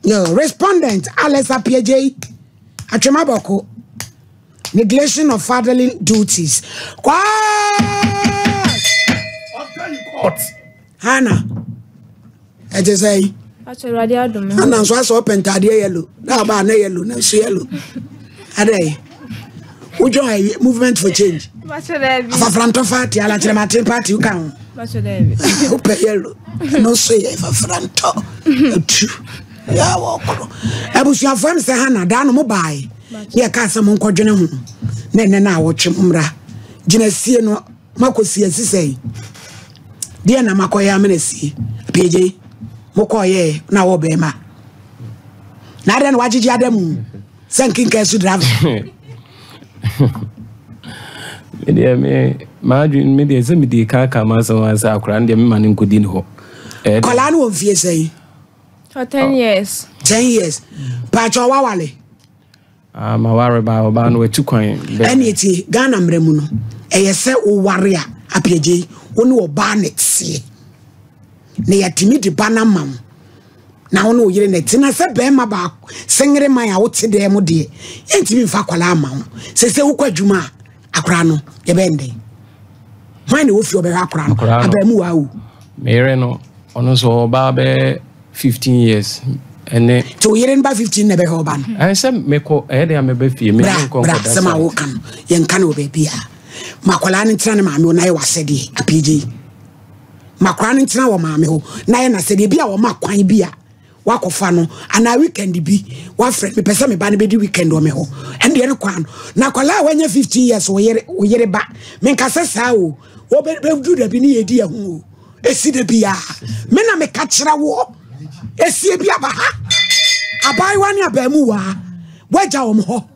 No, respondent Alessa PJ Achemaboko. Neglection of fatherly duties. What? Hannah. I just say. Hannah was open to the yellow. Now about yellow, no yellow. Ade. Who join movement for change? For front of party, I like my party. You can. Open yellow. No say for front. Yeah, walk. I was your friend, say Hannah, down mobile. Yeah, cast some uncle Jenny. Nena, watch him, Umra. Genesia no Macosi, as he say. Dear Namakoya Menesi, PJ, Mokoye, now Obema. Now then, what did you adam? Sanking case to drive. Media me, Margin, media, Zimidi, Kaka, Maso, as our grand man in Kudinho. Colano of say. For 10 years. 10 years. Pacho Wawale. I'm a worry about Ban with 2 coin. Anything, Ghana Bremuno. A say, O warrior, a PJ, one barnet see. Near timid banamam. Now, no, you're in it. And I said, Bema back, singing my outside demo dear. Ain't even Fakola mam. Say, Uka Juma, Acrano, Yabende. Mind the wolf your Beracran, Abemuau. Mereno, on so Barbe 15 years. And then 2 years by 15 never hoban. I said, Meko, Eddie, I'm a baby, some are welcome, young canoe baby. Macolani Tranama, I was said, a PG. Macranin Trana, mammy, Nayana said, Bia or Macquine Bia. Wako fano, and I weekend be. What friend, me pesa me bani be weekend or me ho. And the other one, Nakola, when you're 15 years, we hear back. Menkasa sao, what do the bini idea who? A city bia. Mena me catch a war. A CBA baha. A buy one ya bemua. Waja ho.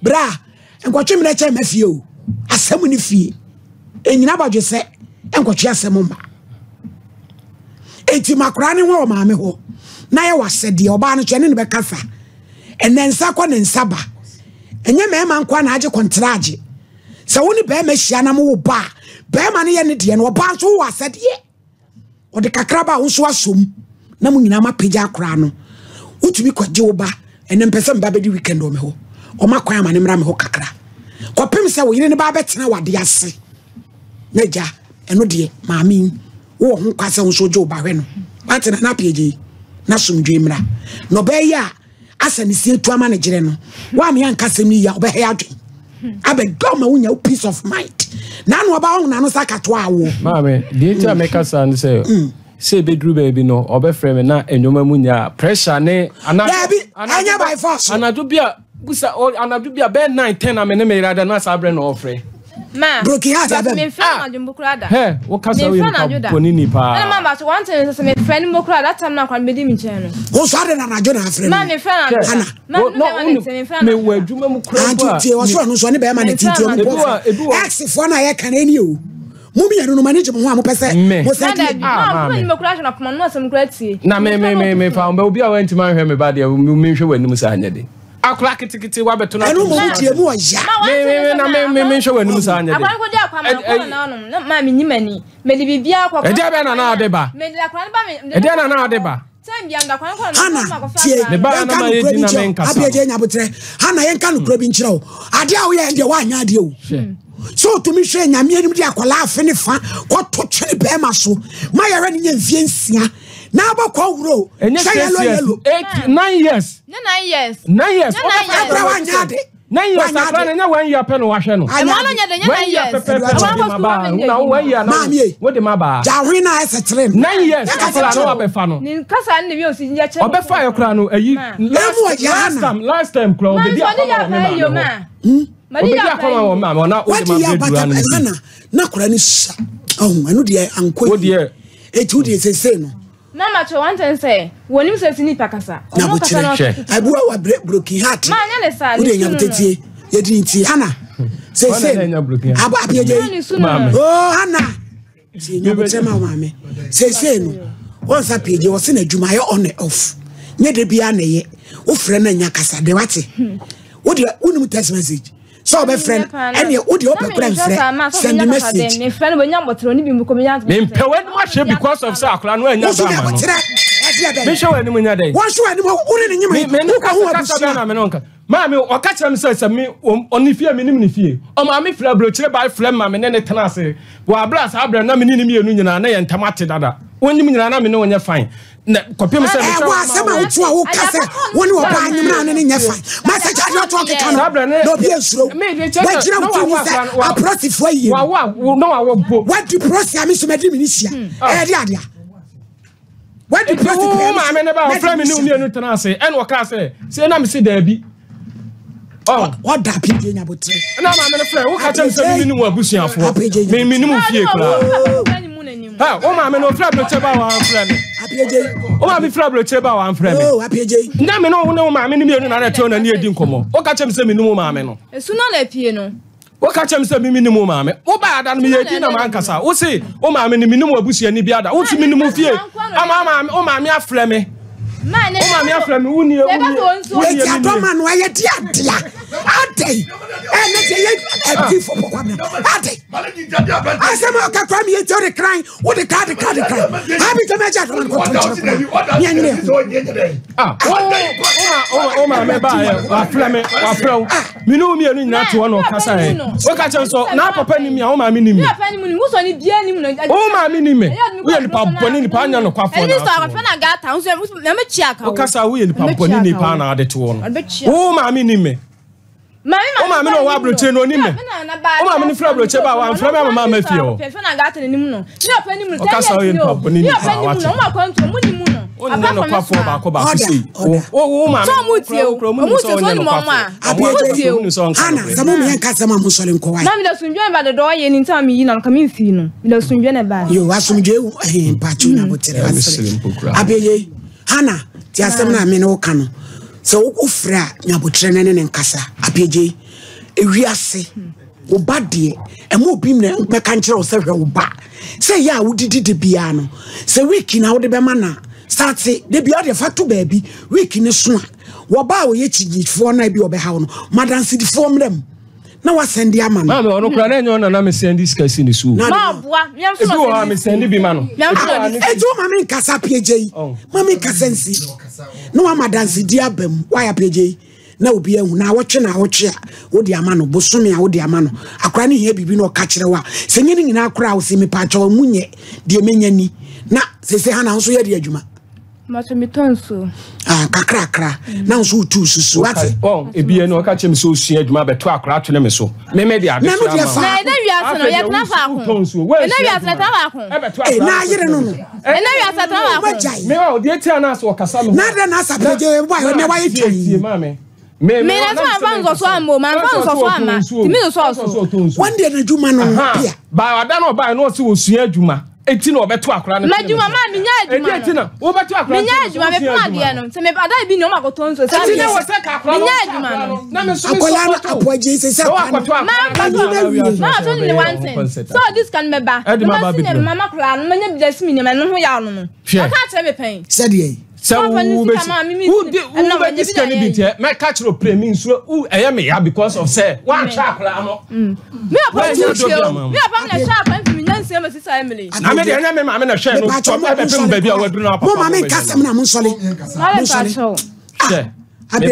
Bra, and what you let me few. A semony fee. And you never just say, and what you say, Mumba. Eti makrani wa mame ho. Na ye wasedi oba no twene ne bekasa enen sakwa ne nsaba enye mema nkwa na age kontraje se woni be ma hia na mo ba be ma ne ye ne de no oba so wasedi o de kakraba wo so asom na mo nyina ma pagya akora no utumi kwaje wo ba enen pese mba be di weekend o me ho o makwan ma ne mra me ho kakra kopem se wo yire ne ba betena wade ase na ja eno de maami wo ho kwase wo so jo ba hwe no batena na pagya na sumdwemra no be ya asanisi etu managere no wa me ankasem ni ya obe he adwen abegoma unya peace of mind na no oba ho na no sakato awo mame the tia make us and say bedru baby no obe frame na enwoma munya pressure ne anya by force anadu bia busa anadu bia be 9 10 amene me rada na sabre no ofre ma broken heart abem me friend adwumbo krada he wo kasa we ponini pa na mama so one time say me friend mo krada that time na kwan be di mi chen no wo so ade na najo na friend ma me friend ana no me wo adwuma mu krada anti wo so no so ne be ma na titi o mo ex for na ye kan ani o mu bi no manage mo ho a mo pese mo say ma mo krada na poma no asem krada tie na me fa mo bi a wanti man hwe me ba de me hwe wani mu sa anya de akura kitikiti wa beto na enu mo tie mu oya me hwe wani mu sa anya de akwa ko di akwa ma ko na ma me nyimani me di bibia akwa e de be na ade ba me di akwa ba me e de na ade ba time bia ndakwa ko na ko fa me ba na ma ye di na me nkasa abiaje nya botre hana ye nka no kura bi nkyerɛ o ade a wo ye de wa anya ade o so to me hwe nya me anim di akwala afe ne fa ko to twene be ma so ma ye hwe ne nya mfie nsia na ba kwa wuro yellow 9 years 9 years abra wa nya ade 9 years after na 1 year pe no wa hwe no e ma no nya de 9 years na 1 year na wo de ma ba ja hwe na ese trem 9 years after na wa be fa no ni kasa ne bi o si nya che o be fa yo kra no ayi last time kra o be di akoma wo ma na o de ma be dura na kra ni sha oh anu de anko wo de etu de sese no na ma cho one time say wonim se sini pakasa na bo kire abuwa wa broken heart ma nya le sa wo de nya tetie ye di nti hana sese aba apiaje oh hana si nya bo tema mame sese no won sa page wo se na adwuma ye on off nya de bia na ye wo frɛ na nya kasa de wate wo de wonim text message so be friend any wo de open friend send message me friend bo nya botro ni bi mu ko me nya me pewe no ahye because of say akora no anya ba ma no Me show any munya day. What show any more? Mammy, or catch him says me only fear me fear. Oh, mammy, flabro, by phlegm, and then a tenase. While brass, Abra, nominating me and Tamati dada. When you mean I know when you're fine. Copy myself. I was someone who can one who buy the man in your fine. Master, I'm not talking to no be slow. But you know what? A process for you. What do process? I miss my diminution. What do you mean about Fleming New Tenase and what I say? Say, I'm see there be. Oh, what that people in about? No, I'm in a friend. What can I say? Minimum bushing for minimum fear. Oh, mamma, no flabber cheba one friend. Oh, I'm a flabber cheba one friend. Oh, happy J. No, mamma, and I turn a near Dincomo. What catch him say minimum mamma? As soon as piano. What catch him say minimum mamma? Oh, bad and me a dinner man cassa. Oh, say, oh, mamma, minimum bushy and Nibiada. What's minimum fear? Oh, mamma, Flemmy. Man, oh, mamma, Flemmy, who knew a man, why a dear. Ade, and it's for one. Ade, I said, I can from you to the crying. What the card, having to measure one. Oh, my buyer, Fleming, you know me not one or Cassa. What catch us so now, Papa, me, oh, my minimum. Oh, my minimum. We are the Pamponini Pana or Papa. And this I got thousand, never check. Oh, Cassa, we in Pamponini Pana, the two. Oh, my minimum. Oh, mamma, no, I brought you no name. Oh, mamma, flabber cheba one from my mamma. Feel. I got an immuno. No penny, no penny, oh, no, papa, oh, mamma, some woman Cassama Mussolin. Mamma doesn't join by the door any time you know coming fino. Doesn't join about you. I assume you in Patuna would tell us. Abby, Hannah, Tiastamina Minocano. So ufra nyabotrene ne nkasa apeje ewiase wo ba de emo bim na mpeka nkere wo se hwe wo ba se ya wo didi bia no se week na wo de be mana start de bia de fa to baabi week ni so a wo ba wo ye chigifo na bi wo be ha wo no madan sidifo mrem na wa sendi ama no ma no kra na enyo na me sendi skasi ni su ma boa nyamfo na me sendi bi ma no ejo ma me nkasa peje ma me nkasa nsi no wa madansi di abam wa ya peje na obi ehu na wotwe a wodi ama no bosome a wodi ama no akra ne hia bibi no ka kire wa senye ni nyina akra wo se me pa cha munye de menya ni na sese ha na nso ye de adwuma Matomito kakra na nso tu susu ati ebie no ka chem so sua adwuma beto akra to ne me so me de ade na wiase no ye tena fa ko na wiase tena fa ko na yire no na wiase tena fa ko me o de tia na so kasa me na de na sapeje boy me wa ye mame me na so fanzo so ambo man fanzo so ama timi so one day na adwuma no bia ba wada no ba no se wo sua adwuma eti na obeto akra ne madwuma ma menya adwuma eti na obeto akra menya adwuma me pon ade no se me bada bi no makoto nso sa eti na wo se ka akra menya adwuma no na me so akola na apoje se ma so ni one thing so this can me ba mama kra no menya bi da simi ne me no ho ya no no aka che me pen se de so who this can be there my catch no pray me so eye me ya because of say one trap la no me apa na trap am me nyanse ma sister Emily na me de me ma me na hwe no to ba be baby a wadru na papa mo ma me kasa me na mo sole me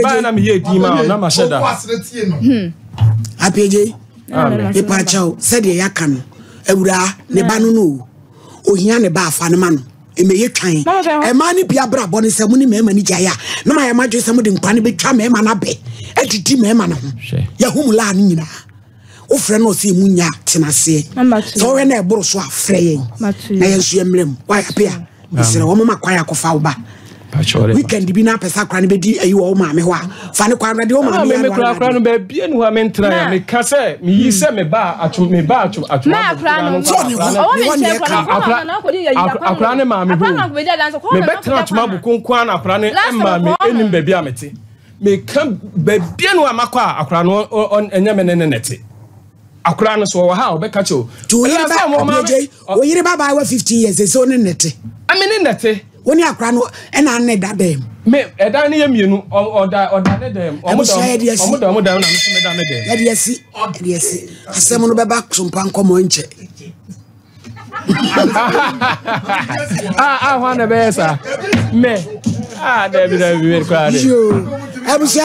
ba na me ye di ma na ma sheda apeje e pa chao se de ya kan ewura ne ba no no ohia ne ba afa ne ma no emeye twan e ma ni bia bra bo ne se mu ni mema ni jaya na ma ya ma dwe se mu de nkwa ne betwa mema na be etiti mema na ho ya humula ni nyina o frɛ no se mu nya tenase so we na eboro so afrɛ yen na yensu emrem wa ya pe a bisere wo mama kwa ya kofa wo ba weekend bi na pesa kra ne be di ayi wo ma me ho a fa ne kwa na de wo ma me kra no ba bia ni ho me ntra ya me ka se me yi se me ba acho me kra no akra ne ma me betra atuma bu konkwan na akra ne emma me enim ba bia mete me kan ba bia no amakwa akra no enye me ne nete akra no so wo ha obeka cho o yire baba wa 15 years so ne nete amene nete woni akra no ena ne dadem me eda ne yemienu oda ne dem omoda na me me da me dem ya de asi asem no beba sompa nkomo nche One the best. Me. David,